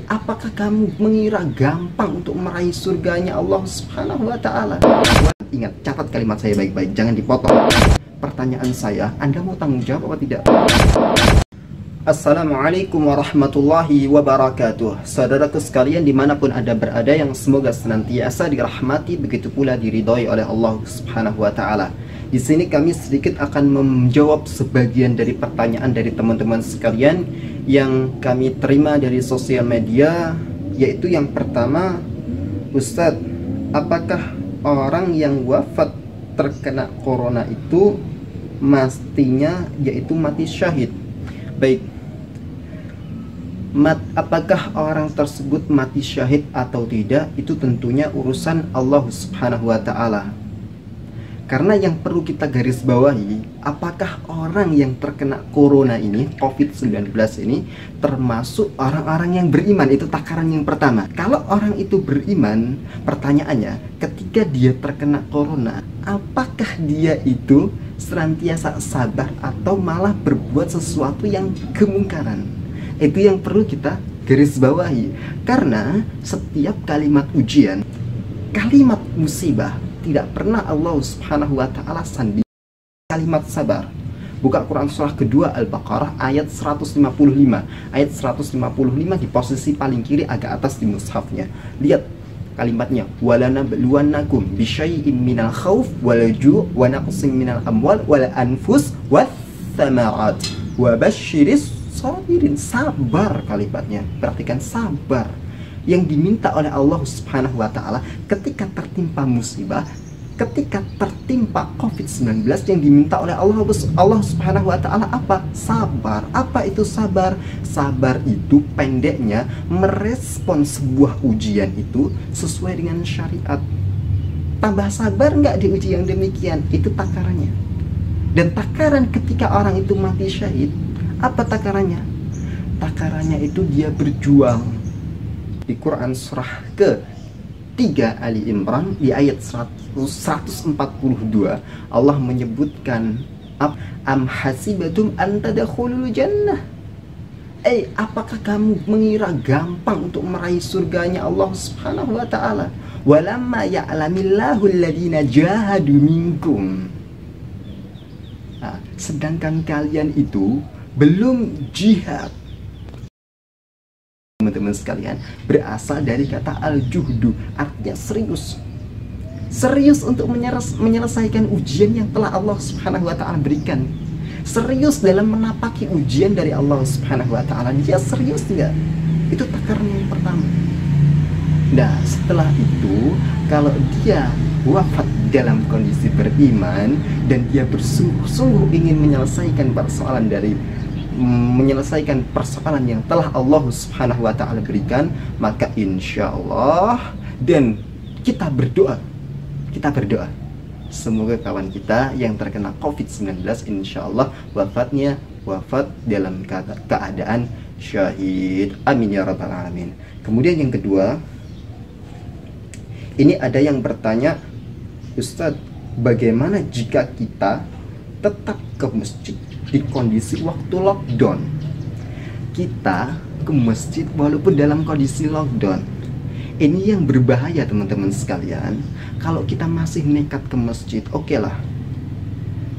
Apakah kamu mengira gampang untuk meraih surganya Allah Subhanahu wa Ta'ala? Ingat, catat kalimat saya baik-baik, jangan dipotong. Pertanyaan saya, Anda mau tanggung jawab apa tidak? Assalamualaikum warahmatullahi wabarakatuh. Saudaraku sekalian dimanapun Anda berada, yang semoga senantiasa dirahmati, begitu pula diridhoi oleh Allah Subhanahu wa Ta'ala. Di sini kami sedikit akan menjawab sebagian dari pertanyaan dari teman-teman sekalian yang kami terima dari sosial media, yaitu yang pertama, Ustadz, apakah orang yang wafat terkena corona itu mestinya yaitu mati syahid? Baik, apakah orang tersebut mati syahid atau tidak, itu tentunya urusan Allah Subhanahu wa Ta'ala. Karena yang perlu kita garis bawahi, apakah orang yang terkena corona ini, COVID-19 ini, termasuk orang-orang yang beriman? Itu takaran yang pertama. Kalau orang itu beriman, pertanyaannya, ketika dia terkena corona, apakah dia itu senantiasa sabar atau malah berbuat sesuatu yang kemungkaran? Itu yang perlu kita garis bawahi. Karena setiap kalimat ujian, kalimat musibah, tidak pernah Allah Subhanahu wa Ta'ala sandi kalimat sabar. Buka Quran surah kedua Al-Baqarah ayat 155. Ayat 155 di posisi paling kiri agak atas di mushafnya. Lihat kalimatnya, walanabluwannakum bisyai'in minal khauf wal ju' wa naqsin minal amwal wal anfus wath thamarat wa basyiris sabirin. Sabar kalimatnya. Perhatikan, sabar yang diminta oleh Allah Subhanahu wa Ta'ala ketika tertimpa musibah, ketika tertimpa COVID-19, yang diminta oleh Allah Subhanahu wa Ta'ala apa? Sabar. Apa itu sabar? Sabar itu pendeknya merespon sebuah ujian itu sesuai dengan syariat. Tambah sabar nggak di uji yang demikian? Itu takarannya. Dan takaran ketika orang itu mati syahid, apa takarannya? Takarannya itu dia berjuang. Di Quran surah ke-3 Ali Imran di ayat 142 Allah menyebutkan, am hasibatum an tadkhulul jannah. Apakah kamu mengira gampang untuk meraih surganya Allah Subhanahu wa Ta'ala? Walamma ya'lamillahu alladhina jahadu minkum. Sedangkan kalian itu belum jihad. Teman-teman sekalian, berasal dari kata al-juhdu, artinya serius. Serius untuk menyelesaikan ujian yang telah Allah Subhanahu wa Ta'ala berikan. Serius dalam menapaki ujian dari Allah Subhanahu wa Ta'ala. Dia serius tidak? Itu takaran yang pertama. Nah, setelah itu, kalau dia wafat dalam kondisi beriman dan dia bersungguh-sungguh ingin menyelesaikan persoalan yang telah Allah Subhanahu wa Ta'ala berikan, maka insya Allah, dan kita berdoa semoga kawan kita yang terkena COVID-19 insya Allah wafat dalam keadaan syahid. Amin ya rabbal alamin. Kemudian yang kedua, ini ada yang bertanya, Ustadz, bagaimana jika kita tetap ke masjid di kondisi waktu lockdown? Kita ke masjid walaupun dalam kondisi lockdown. Ini yang berbahaya teman-teman sekalian. Kalau kita masih nekat ke masjid, oke lah,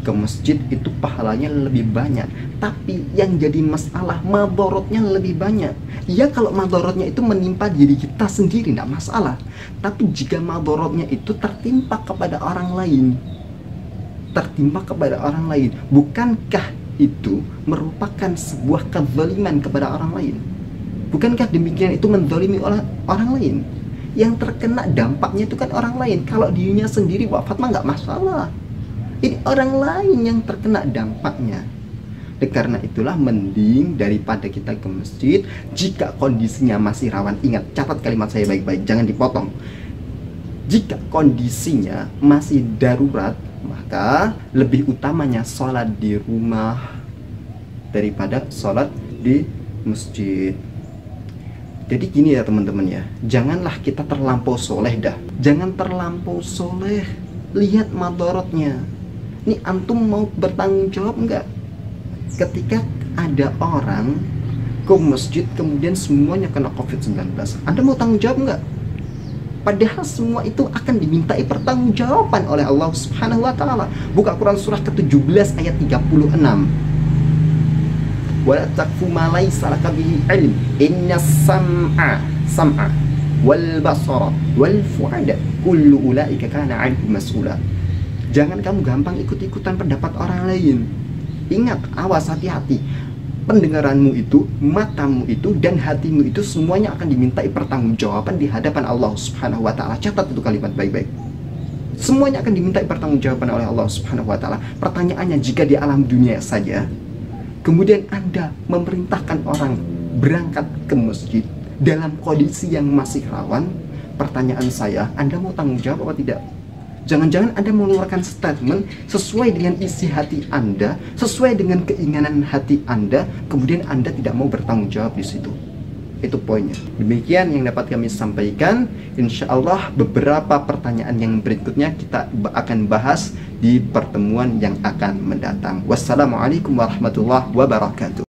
ke masjid itu pahalanya lebih banyak. Tapi yang jadi masalah, madorotnya lebih banyak. Ya, kalau madorotnya itu menimpa diri kita sendiri, tidak masalah. Tapi jika madorotnya itu tertimpa kepada orang lain, bukankah itu merupakan sebuah kezaliman kepada orang lain? Bukankah demikian itu menzalimi orang lain? Yang terkena dampaknya itu kan orang lain. Kalau dirinya sendiri wafat mah nggak masalah. Ini orang lain yang terkena dampaknya. Dan karena itulah mending daripada kita ke masjid jika kondisinya masih rawan. Ingat, catat kalimat saya baik-baik, jangan dipotong. Jika kondisinya masih darurat, maka lebih utamanya sholat di rumah daripada sholat di masjid. Jadi gini ya teman-teman ya, janganlah kita terlampau soleh dah. Jangan terlampau soleh, lihat madorotnya. Ini antum mau bertanggung jawab enggak? Ketika ada orang ke masjid kemudian semuanya kena COVID-19, Anda mau tanggung jawab nggak? Padahal semua itu akan dimintai pertanggungjawaban oleh Allah Subhanahu wa taala. Buka Quran surah ke-17 ayat 36. Wala taqfu ma laysa laka bihi ilm. Innas sam'a wal basara wal fu'ada kullu ulaika kana 'anhu mas'ula. Jangan kamu gampang ikut-ikutan pendapat orang lain. Ingat, awas, hati-hati. Pendengaranmu itu, matamu itu, dan hatimu itu semuanya akan dimintai pertanggungjawaban di hadapan Allah Subhanahu wa taala. Catat itu kalimat baik-baik. Semuanya akan dimintai pertanggungjawaban oleh Allah Subhanahu wa taala. Pertanyaannya, jika di alam dunia saja kemudian Anda memerintahkan orang berangkat ke masjid dalam kondisi yang masih rawan, pertanyaan saya, Anda mau tanggung jawab atau tidak? Jangan-jangan Anda mengeluarkan statement sesuai dengan isi hati Anda, sesuai dengan keinginan hati Anda, kemudian Anda tidak mau bertanggung jawab di situ. Itu poinnya. Demikian yang dapat kami sampaikan. Insya Allah beberapa pertanyaan yang berikutnya kita akan bahas di pertemuan yang akan mendatang. Wassalamualaikum warahmatullahi wabarakatuh.